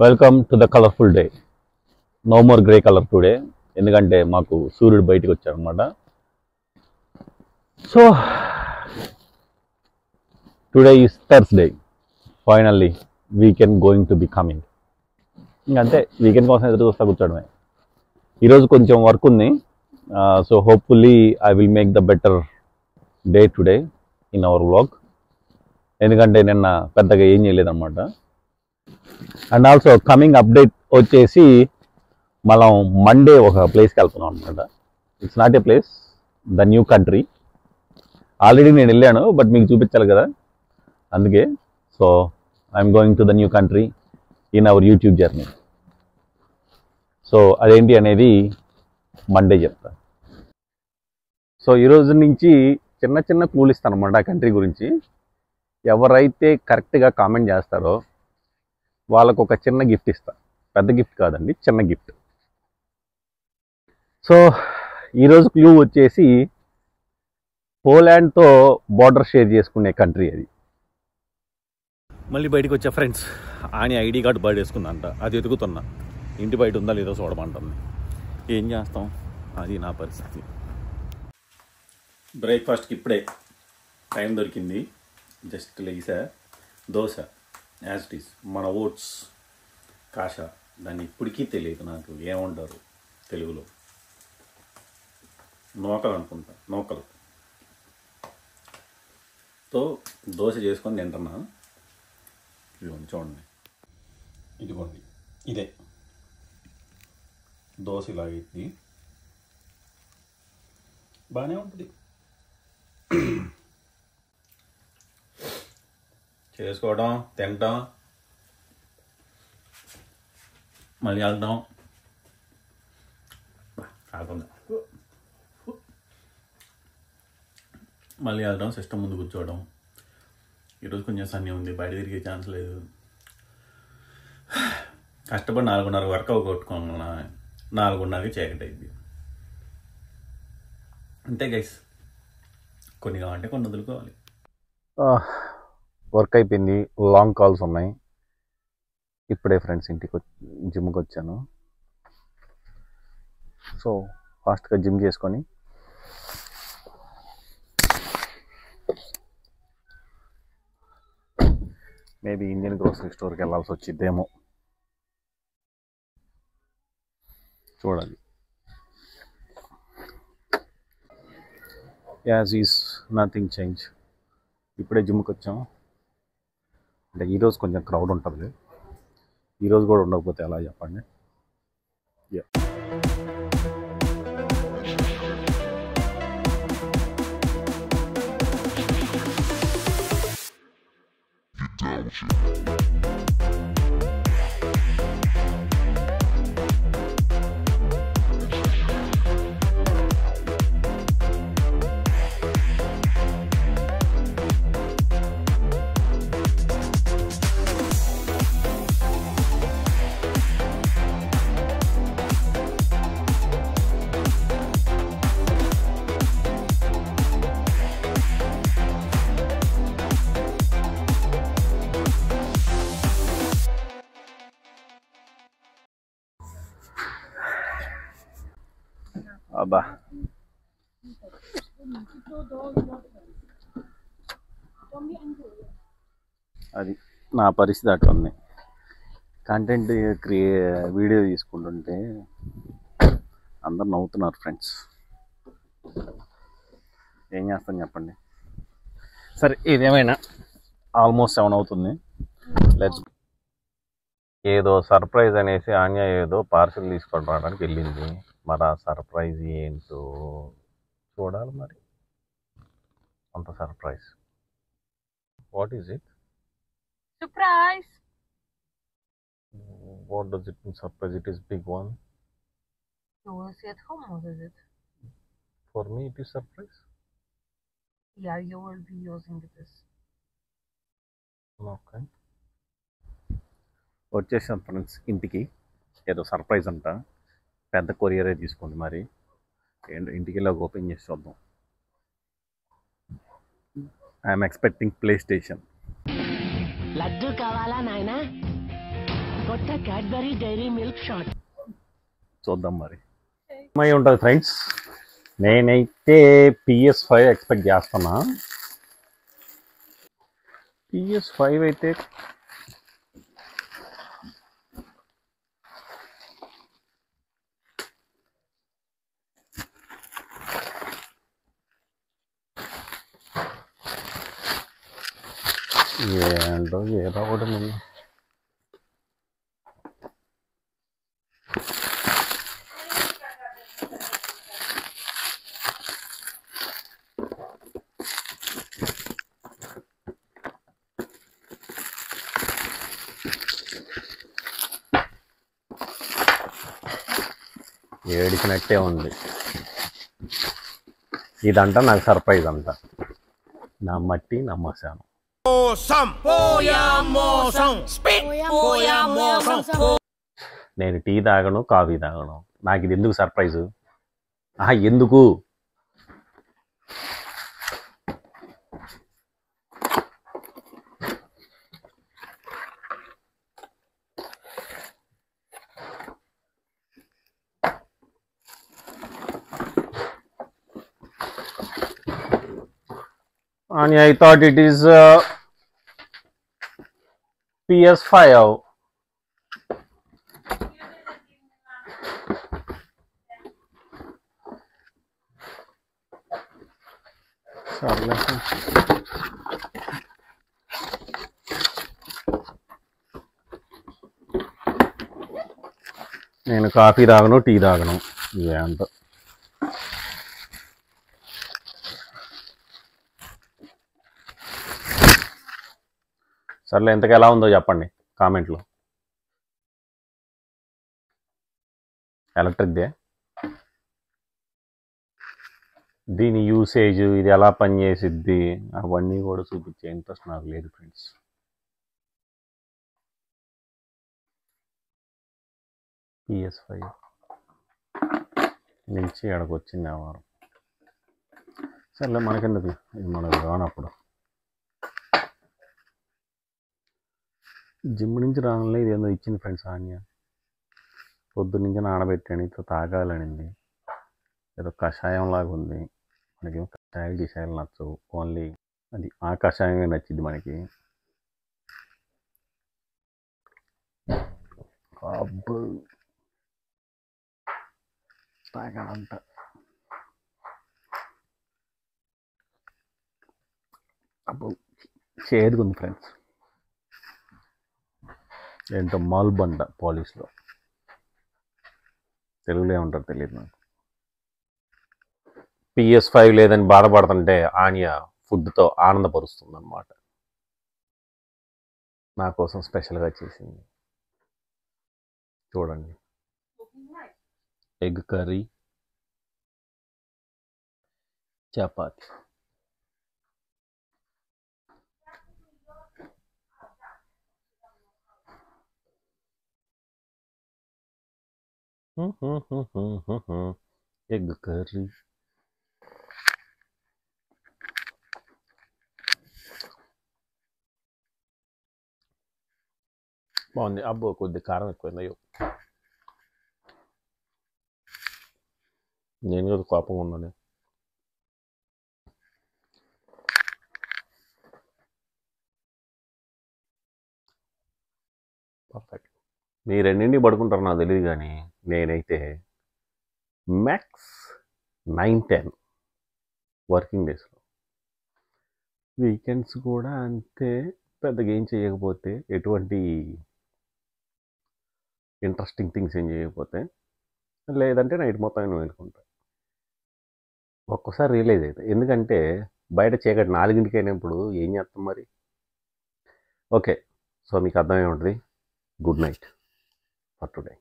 Welcome to the colourful day. No more grey colour today, ఎందుకంటే మాకు సూర్యుడు బయటికి వచ్చారనమాట. So today is Thursday. Finally weekend going to be coming. ఇంకంతే, weekend కోసం ఎదురు చూస్తా కూర్చోడమే. ఈరోజు కొంచెం వర్క్ ఉంది. So hopefully I will make the better day today in our vlog. ఎందుకంటే నిన్న పెద్దగా ఏం చేయలేదన్నమాట. అండ్ ఆల్సో కమింగ్ అప్డేట్ వచ్చేసి మనం మండే ఒక ప్లేస్కి వెళ్తున్నాం అనమాట. It's not a place, the new country. Already నేను వెళ్ళాను, బట్ మీకు చూపించాలి కదా, అందుకే. So I'm going to the new country in our YouTube journey. So అదేంటి అనేది మండే చెప్తా. సో ఈరోజు నుంచి చిన్న చిన్న క్లూలు ఇస్తాను అనమాట ఆ కంట్రీ గురించి. ఎవరైతే కరెక్ట్గా కామెంట్ చేస్తారో వాళ్ళకు ఒక చిన్న గిఫ్ట్ ఇస్తా. పెద్ద గిఫ్ట్ కాదండి, చిన్న గిఫ్ట్. సో ఈరోజు క్లూ వచ్చేసి పోలాండ్తో బార్డర్ షేర్ చేసుకునే కంట్రీ అది. మళ్ళీ బయటకు వచ్చా ఫ్రెండ్స్. ఆయన ఐడి కార్డు బయట వేసుకుందంట, అది ఎదుగుతున్నా. ఇంటి బయట ఉందా లేదో చూడమంటుంది. ఏం చేస్తాం, అది నా పరిస్థితి. బ్రేక్ఫాస్ట్కి ఇప్పుడే టైం దొరికింది. జస్ట్ లేసా. దోశ యాజ్ ఇట్ ఈస్, మన ఓట్స్ కాషా. దాన్ని ఇప్పటికీ తెలియదు నాకు ఏమంటారు తెలుగులో. నూకలు అనుకుంటా, నూకలు తో దోశ చేసుకొని తింటున్నా. ఇదిగోండి చూడండి, ఇదిగోండి ఇదే దోశ. ఇలాగైంది, బాగానే ఉంటుంది. చేసుకోవడం, తినడం, మళ్ళీ వెళ్దాం. కాకుండా మళ్ళీ వెళ్దాం, సిస్టమ్ ముందు కూర్చోవడం. ఈరోజు కొంచెం సన్నీ ఉంది, బయట తిరిగే ఛాన్స్ లేదు. కష్టపడి 4:30 వర్కౌట్ కొట్టుకోవాలన్నా 4:30కి చీకటి అయింది. అంతే గైస్, కొన్ని కావాలంటే కొన్ని వదులుకోవాలి. వర్క్ అయిపోయింది, లాంగ్ కాల్స్ ఉన్నాయి. ఇప్పుడే ఫ్రెండ్స్ ఇంటికి జిమ్కి వచ్చాను. సో ఫాస్ట్గా జిమ్ చేసుకొని మేబీ ఇండియన్ గ్రోసరీ స్టోర్కి వెళ్ళాల్సి వచ్చిద్దేమో, చూడాలి. As is nothing change. ఇప్పుడే జిమ్కి వచ్చాము. అంటే ఈరోజు కొంచెం క్రౌడ్ ఉంటుంది, ఈరోజు కూడా ఉండకపోతే ఎలా చెప్పండి. అబ్బా, అది నా పరిస్థితి అట్లా ఉంది. కంటెంట్ వీడియో తీసుకుంటుంటే అందరు నవ్వుతున్నారు ఫ్రెండ్స్. ఏం చేస్తాను చెప్పండి. సరే, ఇదేమైనా ఆల్మోస్ట్ 7 అవుతుంది. లెట్స్. ఏదో సర్ప్రైజ్ అనేసి ఆన్య ఏదో పార్సిల్ తీసుకొని రావడానికి వెళ్ళింది. మరి ఆ సర్ప్రైజ్ ఏంటో చూడాలి. మరి అంత surprise. What is it? Surprise! What does it mean, surprise? It is big one. You will see at home, what is it? For me it is surprise. Yeah, you will be using this. Okay. వచ్చేసాం friends ఇంటికి. ఏదో surprise అంట, పెద్ద కొరియరే తీసుకుంది. మరి ఇంటికి వెళ్ళి open చేసి చూద్దాం. I'm expecting play station. Laddu కావాలా నాయనా? కొత్త క్యాడ్బరీ డైరీ మిల్క్ షాట్. చూద్దాం మరి ఏమై ఉంటుంది ఫ్రెండ్స్. నేనైతే PS5 ఎక్స్పెక్ట్ చేస్తున్నా. PS5 అయితే ఏంటో ఏదో ఒకటి ఉంది. ఏడిచినట్టే ఉంది. ఇదంట నాకు సర్ప్రైజ్ అంట. నా మట్టి నమ్మశాను. నేను టీ తాగను, కాఫీ తాగను. నాకు ఇది ఎందుకు సర్ప్రైజు? ఎందుకు? And I thought it is PS5. నేను కాఫీ తాగను, టీ తాగను. ఏంటో సర్లే, ఎంతకు ఎలా ఉందో చెప్పండి కామెంట్లో. ఎలక్ట్రిక్దే, దీని యూసేజ్, ఇది ఎలా పనిచేసిద్ది, అవన్నీ కూడా చూపించే ఇంట్రెస్ట్ నాకు లేదు ఫ్రెండ్స్. PS5 నుంచి ఎక్కడికి వచ్చింది ఆ వారం. సర్లే, మనకెందుకు, ఇది మనకు రానప్పుడు. జిమ్ నుంచి రాగానే ఇది ఏదో ఇచ్చింది ఫ్రెండ్స్. ఆన్య పొద్దున్నుంచి నానబెట్టాను, ఇతో తాగాలనింది. ఏదో కషాయం లాగా ఉంది. మనకేమో కషాయాలు నచ్చవు, ఓన్లీ అది ఆ కషాయమే నచ్చింది మనకి. అబ్బో తాగాలంట. అబ్బో చేదుగుంది ఫ్రెండ్స్. ఏంటో మాల్బండ పాలిష్లో, తెలుగులో ఏమంటారు తెలియదు నాకు. PS5 లేదని బాధపడుతుంటే ఆన్య ఫుడ్తో ఆనందపరుస్తుంది అన్నమాట. నా కోసం స్పెషల్గా చేసింది. చూడండి, egg curry, chapati. Egg curry. బాగుంది. అబ్బో కొద్ది కారం ఎక్కువైంది. అయ్యో, నేను కూడా కోపంగా ఉన్నాను. పర్ఫెక్ట్. మీరు ఎన్నింటికి పడుకుంటారు నాకు తెలియదు, కానీ నేనైతే మ్యాక్స్ 9-10 వర్కింగ్ డేస్లో. వీకెండ్స్ కూడా అంతే, పెద్దగా ఏం చేయకపోతే, ఎటువంటి ఇంట్రెస్టింగ్ థింగ్స్ ఏం చేయకపోతే, లేదంటే నైట్ మొత్తం నేను వెళ్ళుకుంటాను. ఒక్కోసారి రియలైజ్ అవుతుంది, ఎందుకంటే బయట చీకటి 4 అయినప్పుడు ఏం చేస్తాం మరి. ఓకే, సో మీకు అర్థమై ఉంటుంది. Good night for today.